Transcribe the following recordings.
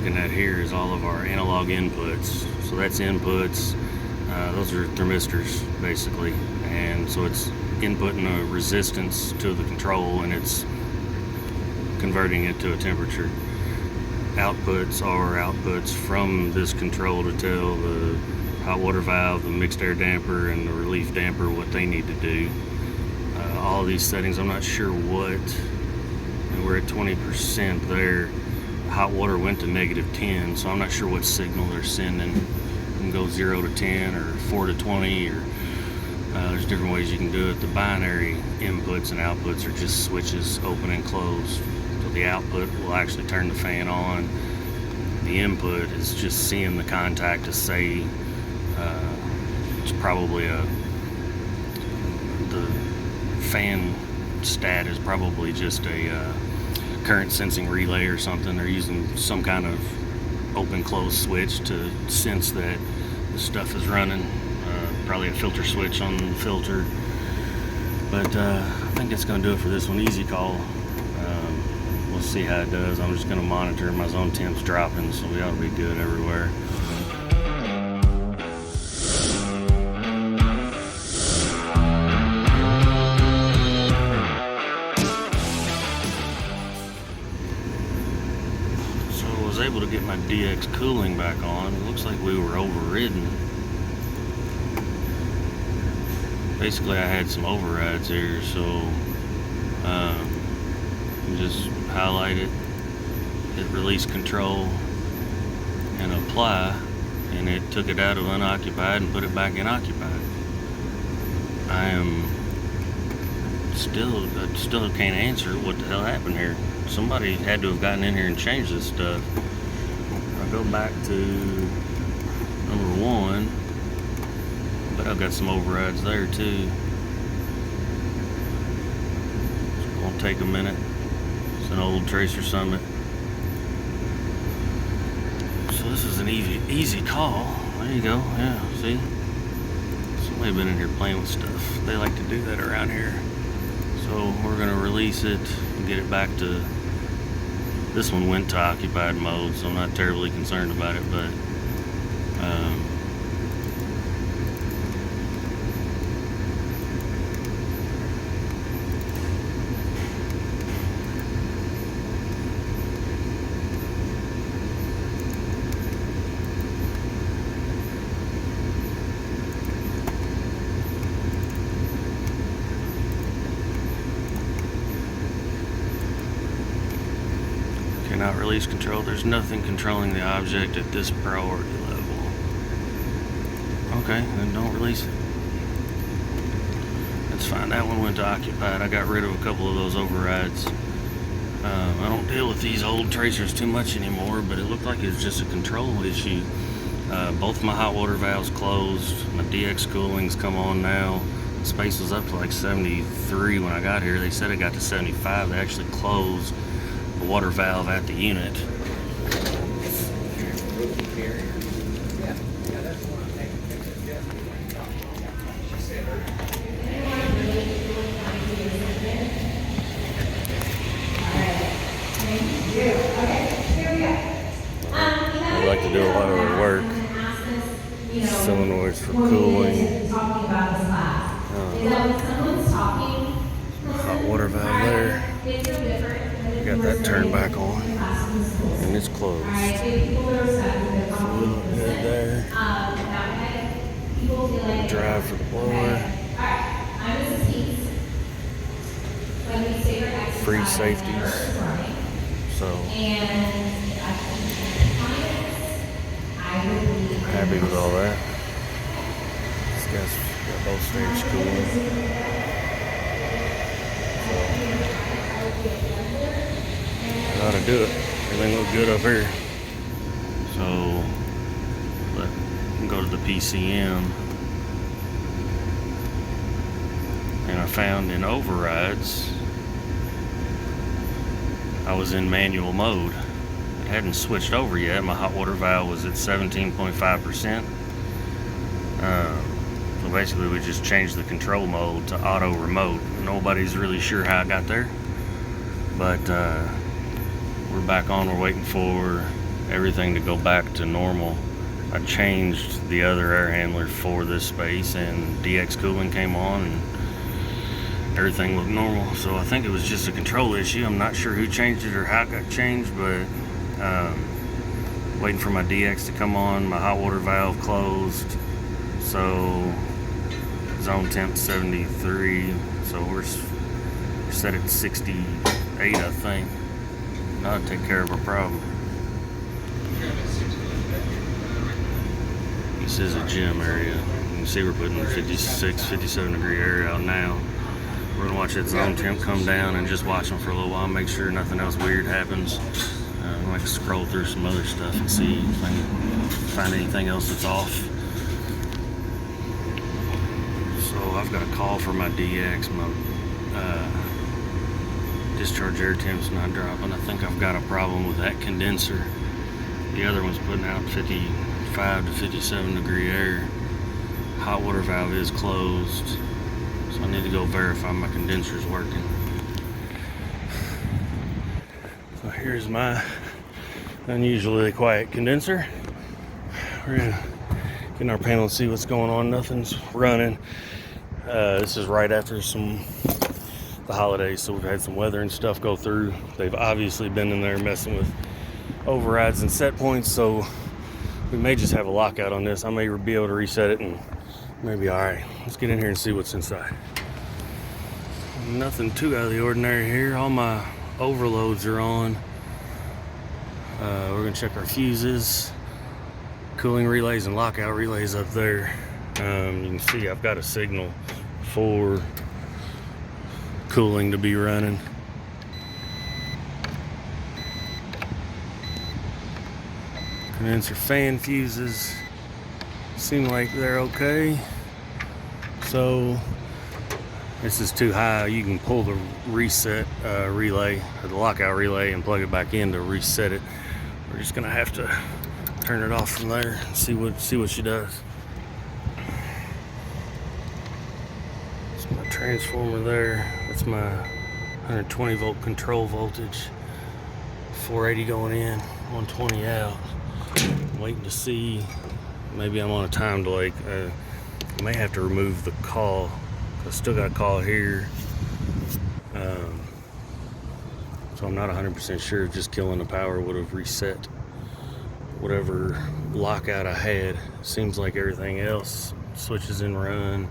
looking at here is all of our analog inputs. So that's inputs. Those are thermistors basically, and so it's inputting a resistance to the control and it's converting it to a temperature. Outputs are outputs from this control to tell the hot water valve, the mixed air damper, and the relief damper what they need to do. All of these settings, I'm not sure what, we're at 20% there. Hot water went to -10, so I'm not sure what signal they're sending. You can go 0 to 10 or 4 to 20, or there's different ways you can do it. The binary inputs and outputs are just switches, open and close. So the output will actually turn the fan on. The input is just seeing the contact to say it's probably the fan stat is probably just a current sensing relay or something. They're using some kind of open close switch to sense that the stuff is running. Probably a filter switch on the filter. But I think that's going to do it for this one. Easy call. We'll see how it does. I'm just going to monitor my zone temps dropping, so we ought to be good everywhere. Able to get my DX cooling back on. It looks like we were overridden. Basically I had some overrides here, so just highlight it, hit release control and apply, and it took it out of unoccupied and put it back in occupied. I still can't answer what the hell happened here. Somebody had to have gotten in here and changed this stuff. I'll go back to number 1, but I've got some overrides there too. It's gonna take a minute. It's an old Tracer Summit. So this is an easy call. There you go. Yeah, see? Somebody been in here playing with stuff. They like to do that around here. So we're gonna release it and get it back to, this one went to occupied mode, so I'm not terribly concerned about it, but cannot release control. There's nothing controlling the object at this priority level. Okay, then don't release it. That's fine. That one went to occupied. I got rid of a couple of those overrides. I don't deal with these old tracers too much anymore, but it looked like it was just a control issue. Both my hot water valves closed. My DX cooling's come on now. The space was up to like 73 when I got here. They said it got to 75. They actually closed the water valve at the unit. I like to do a lot of the work. Solenoids for cooling. Hot water valve there. Got that turned back on, and it's closed. It's a little good there. Drive for the blower. Free safeties. So happy with all that. This guy's got both stage cooling. How to do it. Everything looks good up here. So let's go to the PCM, and I found in overrides I was in manual mode. It hadn't switched over yet. My hot water valve was at 17.5%. So basically we just changed the control mode to auto remote. Nobody's really sure how it got there, but we're back on. We're waiting for everything to go back to normal. I changed the other air handler for this space, and DX cooling came on and everything looked normal. So I think it was just a control issue. I'm not sure who changed it or how it got changed, but waiting for my DX to come on. My hot water valve closed, so zone temp 73, so we're set at 68, I think. That'll take care of our problem. This is a gym area. You can see we're putting 56, 57 degree air out now. We're gonna watch that zone temp come down and just watch them for a little while, make sure nothing else weird happens. I like to scroll through some other stuff and see if I can find anything else that's off. So I've got a call for my DX. My discharge air temp's not dropping. I think I've got a problem with that condenser. The other one's putting out 55 to 57 degree air. Hot water valve is closed, so I need to go verify my condenser's working. So here's my unusually quiet condenser. We're gonna get in our panel and see what's going on. Nothing's running. This is right after the holidays, so we've had some weather and stuff go through. They've obviously been in there messing with overrides and set points, so we may just have a lockout on this. I may be able to reset it and maybe all right. Let's get in here and see what's inside. Nothing too out of the ordinary here. All my overloads are on. We're gonna check our fuses, cooling relays and lockout relays up there. You can see I've got a signal for cooling to be running. Condenser fan fuses seem like they're okay. So this is too high. You can pull the reset relay or the lockout relay and plug it back in to reset it. We're just gonna have to turn it off from there and see what she does. That's my transformer there. That's my 120 volt control voltage. 480 going in, 120 out. I'm waiting to see. Maybe I'm on a time delay. I may have to remove the call. I still got a call here. So I'm not 100% sure if just killing the power would have reset whatever lockout I had. Seems like everything else switches in run.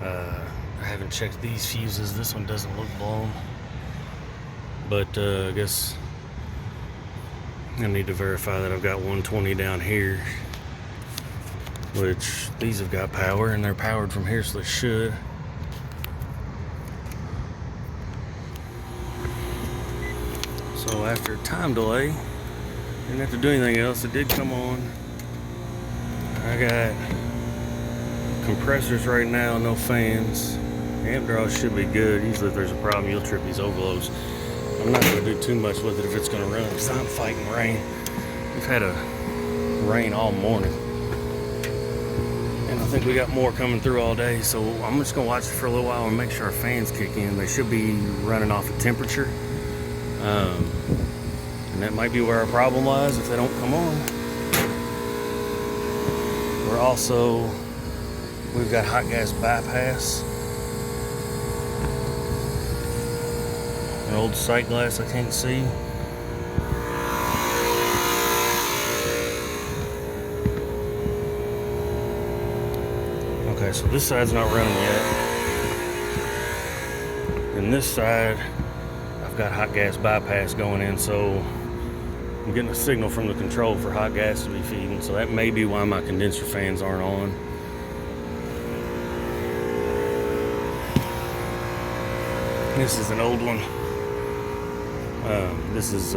I haven't checked these fuses. This one doesn't look blown, but I guess I need to verify that I've got 120 down here, which these have got power and they're powered from here, so they should. So after a time delay, didn't have to do anything else. It did come on. I got compressors right now, no fans. Amp draw should be good. Usually if there's a problem, you'll trip these overloads. I'm not going to do too much with it if it's going to run, because I'm fighting rain. We've had a rain all morning, and I think we got more coming through all day, so I'm just going to watch it for a little while and make sure our fans kick in. They should be running off of temperature, and that might be where our problem lies if they don't come on. We've got hot gas bypass. An old sight glass I can't see. Okay, so this side's not running yet. And this side, I've got hot gas bypass going in, so I'm getting a signal from the control for hot gas to be feeding, so that may be why my condenser fans aren't on. This is an old one. This is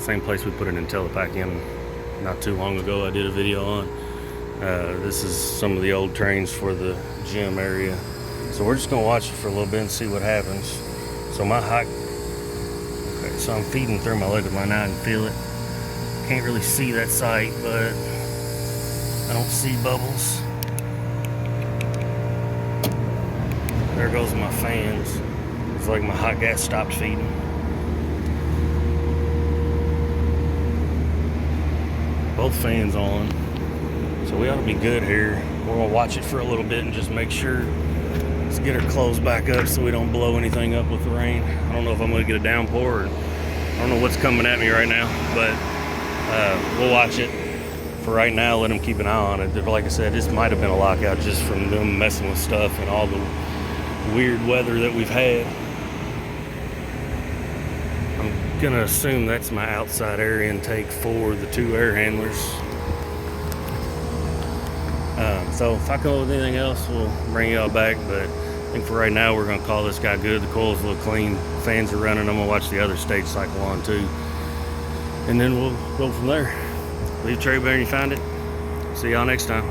same place we put an IntelliPack in not too long ago. I did a video on. This is some of the old trains for the gym area. So we're just gonna watch it for a little bit and see what happens. So so I'm feeding through my liquid line now and feel it. Can't really see that sight, but I don't see bubbles. There goes my fans. It's like my hot gas stopped feeding. both fans on. So we ought to be good here. We're gonna watch it for a little bit and just make sure. Let's get her closed back up so we don't blow anything up with the rain. I don't know if I'm gonna get a downpour, or I don't know what's coming at me right now, but we'll watch it. For right now, let them keep an eye on it. Like I said, this might have been a lockout just from them messing with stuff and all the weird weather that we've had. I'm gonna assume that's my outside air intake for the 2 air handlers. So if I come up with anything else, we'll bring y'all back, but I think for right now, we're gonna call this guy good. The coils look clean, fans are running. I'm gonna watch the other stage cycle on too, and then we'll go from there. Leave Trey where you find it. See y'all next time.